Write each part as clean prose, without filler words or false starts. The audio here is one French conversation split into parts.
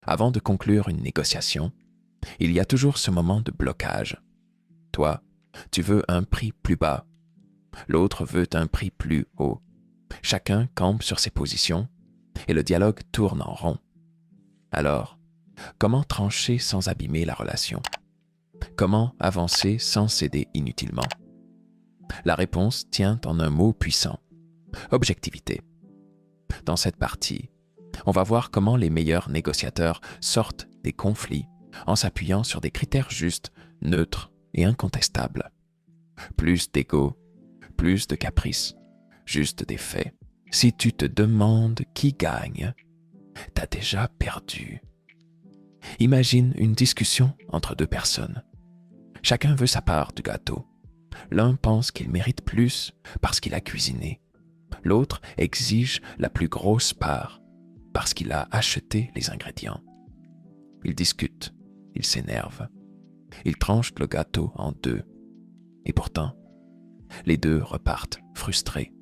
Avant de conclure une négociation, il y a toujours ce moment de blocage. Toi, tu veux un prix plus bas. L'autre veut un prix plus haut. Chacun campe sur ses positions et le dialogue tourne en rond. Alors, comment trancher sans abîmer la relation? Comment avancer sans céder inutilement? La réponse tient en un mot puissant: objectivité. Dans cette partie, on va voir comment les meilleurs négociateurs sortent des conflits en s'appuyant sur des critères justes, neutres et incontestables. Plus d'ego, plus de caprices, juste des faits. Si tu te demandes qui gagne, t'as déjà perdu. Imagine une discussion entre deux personnes. Chacun veut sa part du gâteau. L'un pense qu'il mérite plus parce qu'il a cuisiné. L'autre exige la plus grosse part parce qu'il a acheté les ingrédients. Ils discutent, ils s'énervent, ils tranchent le gâteau en deux. Et pourtant, les deux repartent frustrés.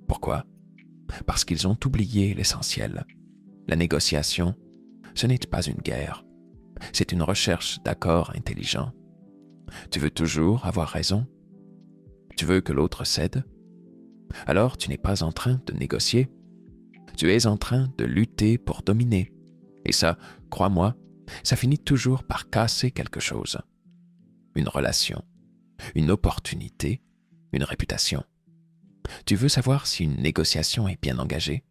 Pourquoi? Parce qu'ils ont oublié l'essentiel. La négociation, ce n'est pas une guerre. C'est une recherche d'accords intelligents. Tu veux toujours avoir raison? Tu veux que l'autre cède? Alors tu n'es pas en train de négocier. Tu es en train de lutter pour dominer. Et ça, crois-moi, ça finit toujours par casser quelque chose. Une relation, une opportunité, une réputation. Tu veux savoir si une négociation est bien engagée?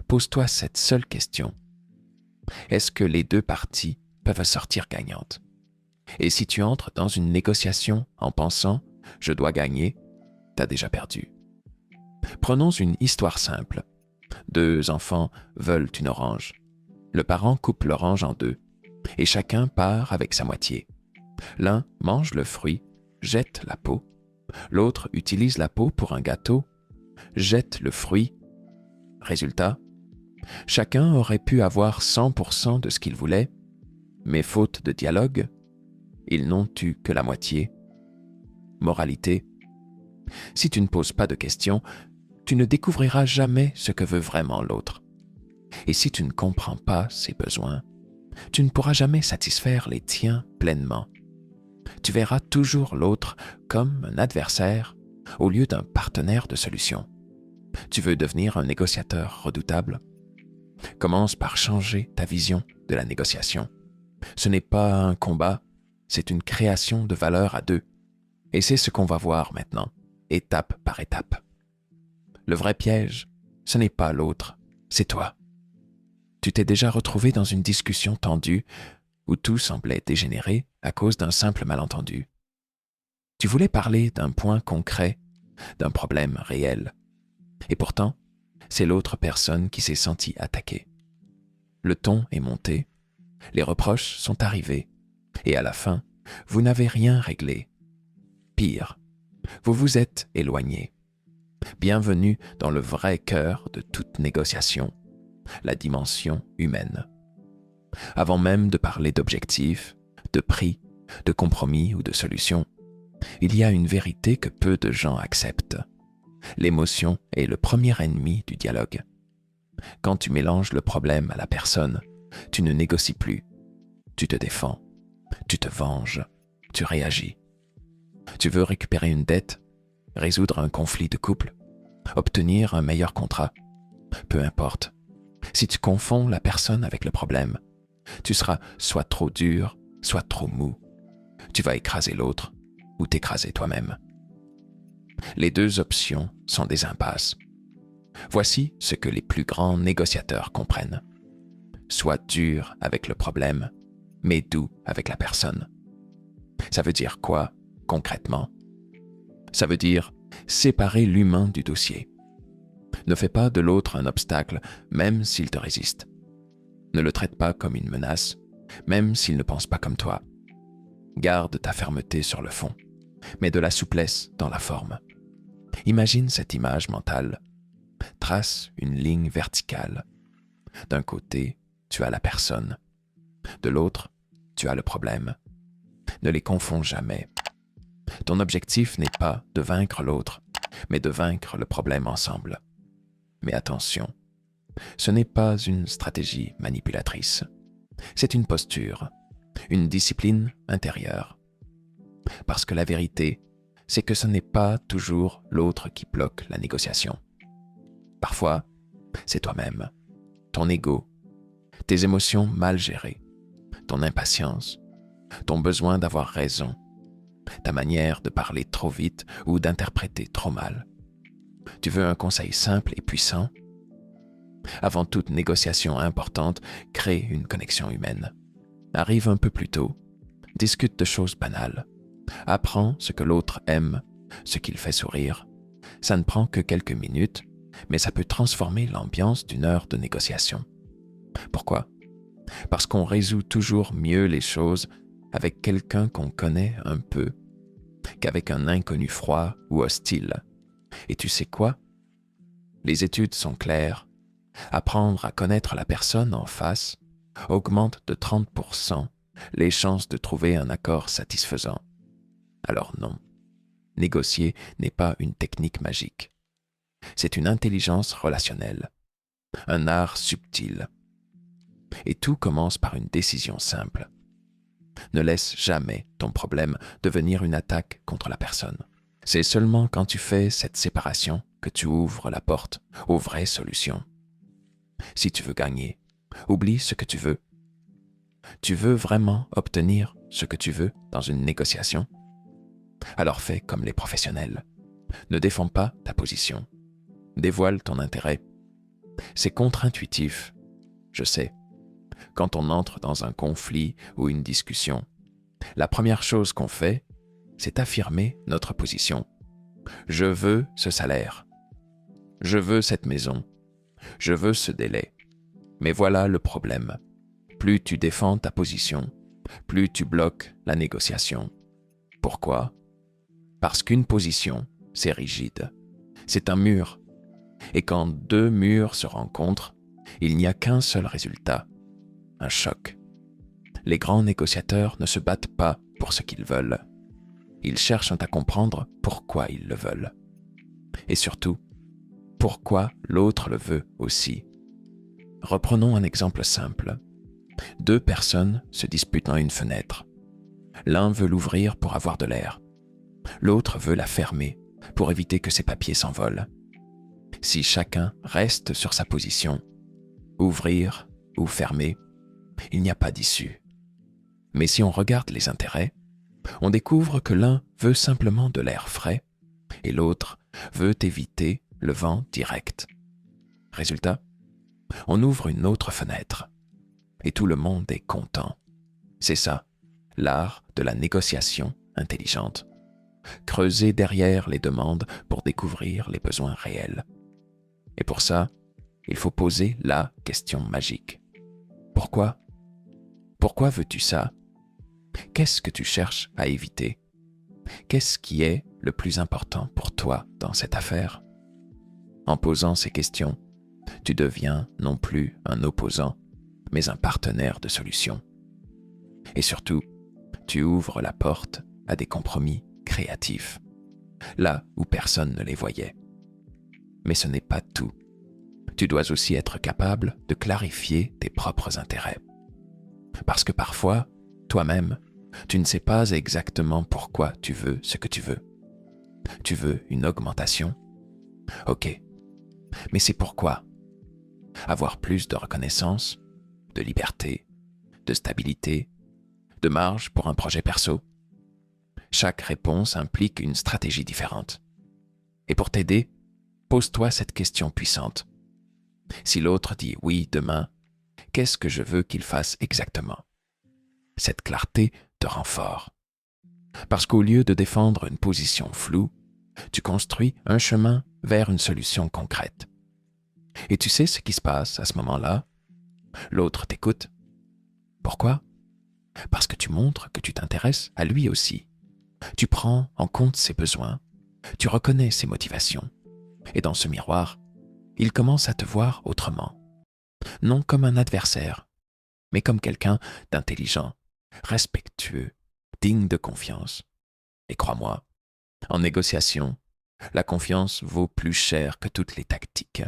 Pose-toi cette seule question. Est-ce que les deux parties peuvent sortir gagnantes? Et si tu entres dans une négociation en pensant « je dois gagner », t'as déjà perdu. Prenons une histoire simple. Deux enfants veulent une orange. Le parent coupe l'orange en deux et chacun part avec sa moitié. L'un mange le fruit, jette la peau. L'autre utilise la peau pour un gâteau, jette le fruit. Résultat, chacun aurait pu avoir 100% de ce qu'il voulait, mais faute de dialogue, ils n'ont eu que la moitié. Moralité, si tu ne poses pas de questions, tu ne découvriras jamais ce que veut vraiment l'autre. Et si tu ne comprends pas ses besoins, tu ne pourras jamais satisfaire les tiens pleinement. Tu verras toujours l'autre comme un adversaire au lieu d'un partenaire de solution. Tu veux devenir un négociateur redoutable? Commence par changer ta vision de la négociation. Ce n'est pas un combat, c'est une création de valeur à deux. Et c'est ce qu'on va voir maintenant, étape par étape. Le vrai piège, ce n'est pas l'autre, c'est toi. Tu t'es déjà retrouvé dans une discussion tendue où tout semblait dégénérer à cause d'un simple malentendu. Tu voulais parler d'un point concret, d'un problème réel. Et pourtant, c'est l'autre personne qui s'est sentie attaquée. Le ton est monté, les reproches sont arrivés, et à la fin, vous n'avez rien réglé. Pire, vous vous êtes éloigné. Bienvenue dans le vrai cœur de toute négociation, la dimension humaine. Avant même de parler d'objectifs, de prix, de compromis ou de solutions, il y a une vérité que peu de gens acceptent. L'émotion est le premier ennemi du dialogue. Quand tu mélanges le problème à la personne, tu ne négocies plus. Tu te défends, tu te venges, tu réagis. Tu veux récupérer une dette, résoudre un conflit de couple, obtenir un meilleur contrat. Peu importe. Si tu confonds la personne avec le problème, tu seras soit trop dur, soit trop mou. Tu vas écraser l'autre ou t'écraser toi-même. Les deux options sont des impasses. Voici ce que les plus grands négociateurs comprennent. Sois dur avec le problème, mais doux avec la personne. Ça veut dire quoi, concrètement? Ça veut dire séparer l'humain du dossier. Ne fais pas de l'autre un obstacle, même s'il te résiste. Ne le traite pas comme une menace, même s'il ne pense pas comme toi. Garde ta fermeté sur le fond, mais de la souplesse dans la forme. Imagine cette image mentale. Trace une ligne verticale. D'un côté, tu as la personne. De l'autre, tu as le problème. Ne les confonds jamais. Ton objectif n'est pas de vaincre l'autre, mais de vaincre le problème ensemble. Mais attention, Ce n'est pas une stratégie manipulatrice. C'est une posture, une discipline intérieure. Parce que la vérité, c'est que ce n'est pas toujours l'autre qui bloque la négociation. Parfois, c'est toi-même, ton ego, tes émotions mal gérées, ton impatience, ton besoin d'avoir raison, ta manière de parler trop vite ou d'interpréter trop mal. Tu veux un conseil simple et puissant? Avant toute négociation importante, crée une connexion humaine. Arrive un peu plus tôt, discute de choses banales, apprends ce que l'autre aime, ce qui le fait sourire. Ça ne prend que quelques minutes, mais ça peut transformer l'ambiance d'une heure de négociation. Pourquoi? Parce qu'on résout toujours mieux les choses avec quelqu'un qu'on connaît un peu qu'avec un inconnu froid ou hostile. Et tu sais quoi? Les études sont claires. Apprendre à connaître la personne en face augmente de 30% les chances de trouver un accord satisfaisant. Alors non, négocier n'est pas une technique magique. C'est une intelligence relationnelle, un art subtil. Et tout commence par une décision simple. Ne laisse jamais ton problème devenir une attaque contre la personne. C'est seulement quand tu fais cette séparation que tu ouvres la porte aux vraies solutions. Si tu veux gagner, oublie ce que tu veux. Tu veux vraiment obtenir ce que tu veux dans une négociation? Alors fais comme les professionnels. Ne défends pas ta position. Dévoile ton intérêt. C'est contre-intuitif, je sais. Quand on entre dans un conflit ou une discussion, la première chose qu'on fait, c'est affirmer notre position. Je veux ce salaire. Je veux cette maison. Je veux ce délai. Mais voilà le problème. Plus tu défends ta position, plus tu bloques la négociation. Pourquoi? Parce qu'une position, c'est rigide. C'est un mur. Et quand deux murs se rencontrent, il n'y a qu'un seul résultat, un choc. Les grands négociateurs ne se battent pas pour ce qu'ils veulent. Ils cherchent à comprendre pourquoi ils le veulent. Et surtout, pourquoi l'autre le veut aussi. Reprenons un exemple simple. Deux personnes se disputent dans une fenêtre. L'un veut l'ouvrir pour avoir de l'air. L'autre veut la fermer pour éviter que ses papiers s'envolent. Si chacun reste sur sa position, ouvrir ou fermer, il n'y a pas d'issue. Mais si on regarde les intérêts, on découvre que l'un veut simplement de l'air frais et l'autre veut éviter le vent direct. Résultat, on ouvre une autre fenêtre et tout le monde est content. C'est ça, l'art de la négociation intelligente. Creuser derrière les demandes pour découvrir les besoins réels. Et pour ça, il faut poser la question magique. Pourquoi? Pourquoi veux-tu ça? Qu'est-ce que tu cherches à éviter? Qu'est-ce qui est le plus important pour toi dans cette affaire? En posant ces questions, tu deviens non plus un opposant, mais un partenaire de solution. Et surtout, tu ouvres la porte à des compromis créatifs, là où personne ne les voyait. Mais ce n'est pas tout. Tu dois aussi être capable de clarifier tes propres intérêts. Parce que parfois, toi-même, tu ne sais pas exactement pourquoi tu veux ce que tu veux. Tu veux une augmentation? Ok, mais c'est pourquoi? Avoir plus de reconnaissance, de liberté, de stabilité, de marge pour un projet perso? Chaque réponse implique une stratégie différente. Et pour t'aider, pose-toi cette question puissante. Si l'autre dit oui demain, qu'est-ce que je veux qu'il fasse exactement? Cette clarté te rend fort. Parce qu'au lieu de défendre une position floue, tu construis un chemin vers une solution concrète. Et tu sais ce qui se passe à ce moment-là? L'autre t'écoute. Pourquoi? Parce que tu montres que tu t'intéresses à lui aussi. Tu prends en compte ses besoins, tu reconnais ses motivations. Et dans ce miroir, il commence à te voir autrement. Non comme un adversaire, mais comme quelqu'un d'intelligent, respectueux, digne de confiance. Et crois-moi, en négociation, la confiance vaut plus cher que toutes les tactiques.